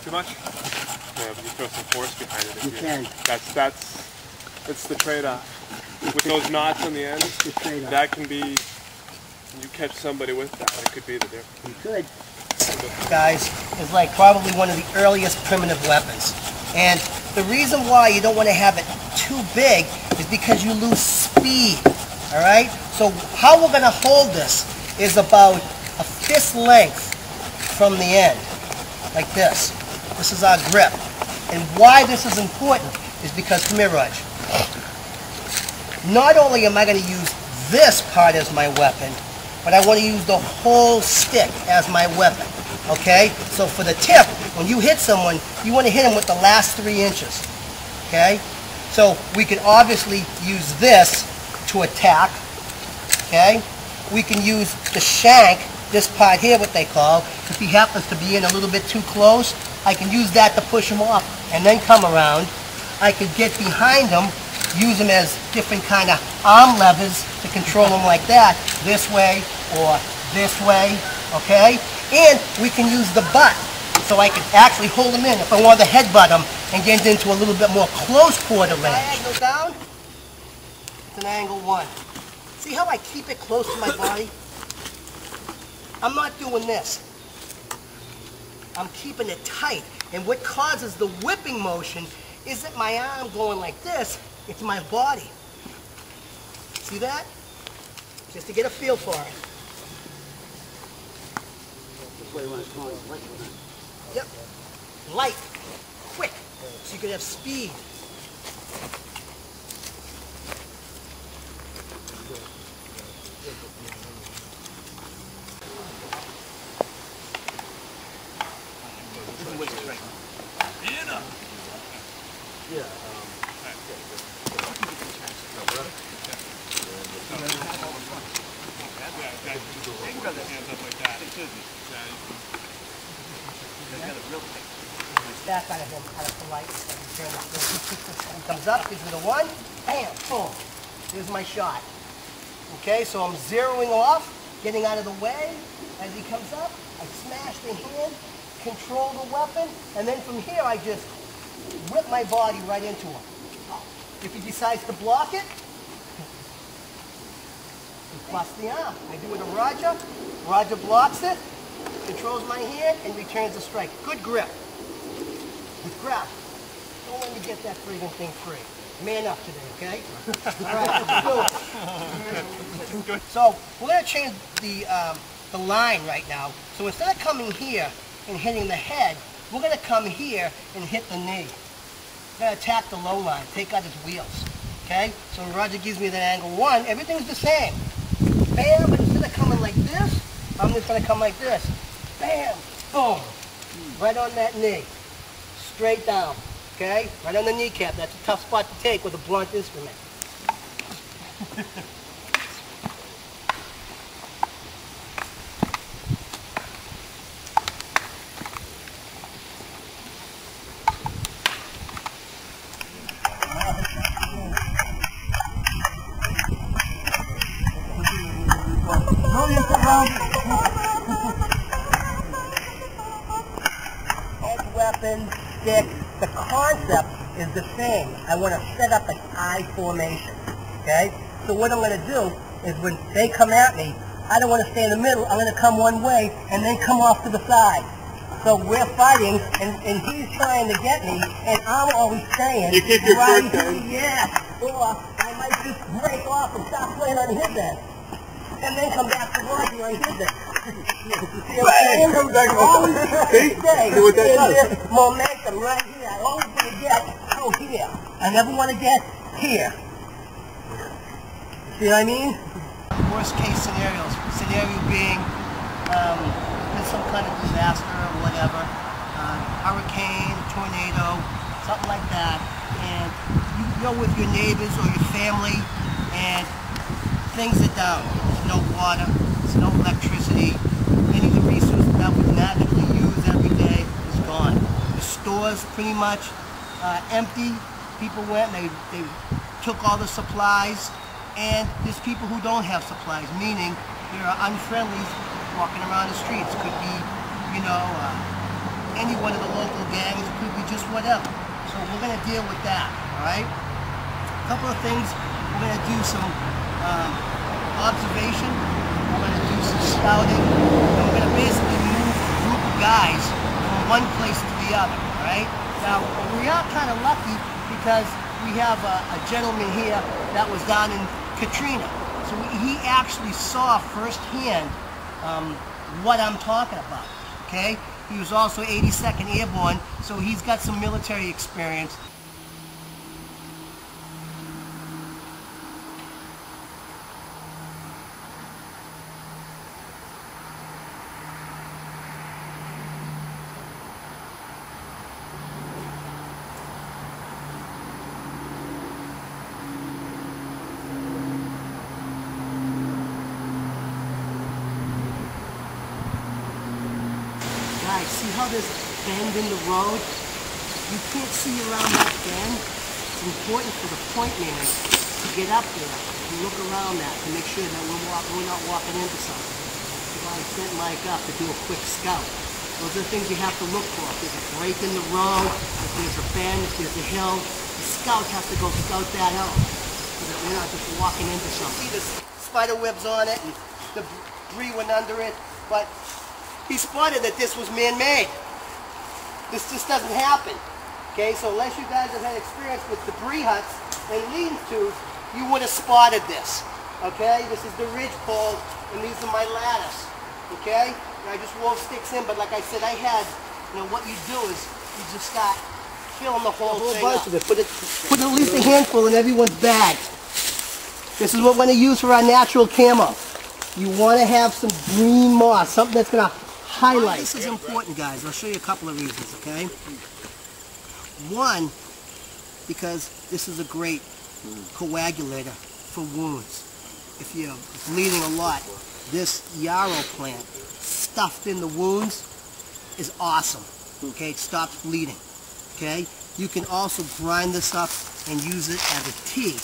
too much? Yeah, but you throw some force behind it. You can. It's the trade-off. With those knots on the end, the trade-off. That can be, you catch somebody with that, it could be the difference. You could. Guys, is like probably one of the earliest primitive weapons. And the reason why you don't want to have it too big is because you lose speed, all right? So how we're going to hold this is about a fist length from the end, like this. This is our grip. And why this is important is because, come here, Raj. Not only am I going to use this part as my weapon, but I want to use the whole stick as my weapon, okay? So for the tip, when you hit someone, you want to hit them with the last 3 inches, okay? So we can obviously use this to attack, okay? We can use the shank, this part here, what they call, if he happens to be in a little bit too close, I can use that to push him off and then come around. I could get behind him, use them as different kind of arm levers to control them like that, this way or this way, okay? And we can use the butt, so I can actually hold them in if I want to headbutt them and get into a little bit more close quarter range. Diagonal down, it's an angle 1. See how I keep it close to my body? I'm not doing this. I'm keeping it tight, and what causes the whipping motion isn't my arm going like this, it's my body. See that? Just to get a feel for it. Yep. Light. Quick. So you can have speed. Back out of him, out of the light. He comes up, gives me the 1, bam, boom. Here's my shot. Okay, so I'm zeroing off, getting out of the way. As he comes up, I smash the hand, control the weapon, and then from here I just whip my body right into him. If he decides to block it, he busts the arm. I do it to Roger. Roger blocks it, controls my hand, and returns the strike. Good grip. Good grab. Don't let me get that friggin' thing free. Man up today, okay? All right, let's do it. So we're going to change the line right now. So instead of coming here and hitting the head, we're going to come here and hit the knee. We're going to attack the low line, take out his wheels. Okay? So when Roger gives me that angle 1, everything's the same. Bam, but instead of coming like this, I'm just going to come like this. Bam, boom, right on that knee. Straight down, okay? Right on the kneecap. That's a tough spot to take with a blunt instrument. Edge weapon, stick, the concept is the same. I want to set up an I formation, okay? So what I'm going to do is when they come at me, I don't want to stay in the middle. I'm going to come one way and then come off to the side. So we're fighting, and he's trying to get me, and I'm always saying, you keep your right foot here, yeah. Or I might just break off and stop playing on his end. And then come back to Roger on his end. Come back always see what that does. This momentum right here. I always want to get here. I never want to get here. See what I mean? Worst case scenarios. Scenario being there's some kind of disaster or whatever. Hurricane, tornado, something like that. And you're with your neighbors or your family and things are down. There's no water, there's no electricity. Any of the resources that we naturally use every day is gone. The stores pretty much empty. People went and they took all the supplies, and there's people who don't have supplies, meaning there are unfriendlies walking around the streets. Could be, you know, any one of the local gangs. It could be just whatever. So we're going to deal with that, all right? A couple of things. We're going to do some observation. We're going to do some scouting. And we're going to basically move a group of guys from one place to the other, all right? Now, we are kind of lucky because we have a gentleman here that was down in Katrina. So he actually saw firsthand what I'm talking about, okay? He was also 82nd Airborne, so he's got some military experience. Guys, see how there's a bend in the road? You can't see around that bend. It's important for the point man to get up there and look around that to make sure that we're not walking into something. So I sent Mike up to do a quick scout. Those are the things you have to look for. If there's a break in the road, if there's a bend, if there's a hill, the scout has to go scout that out so that we're not just walking into something. See the spider webs on it and the debris went under it, but he spotted that this was man-made. This just doesn't happen. Okay, so unless you guys have had experience with debris huts and lean-tos, you would have spotted this. Okay, this is the ridge pole, and these are my lattice. Okay, and I just wove sticks in, but like I said, I had, you know, what you do is you just start filling the whole thing up. Put at least a handful in everyone's bag. This is what we're going to use for our natural camo. You want to have some green moss, something that's going to highlight. This is important, guys. I'll show you a couple of reasons, okay? One, because this is a great coagulator for wounds. If you're bleeding a lot, this yarrow plant stuffed in the wounds is awesome. Okay, it stops bleeding. Okay, you can also grind this up and use it as a tea.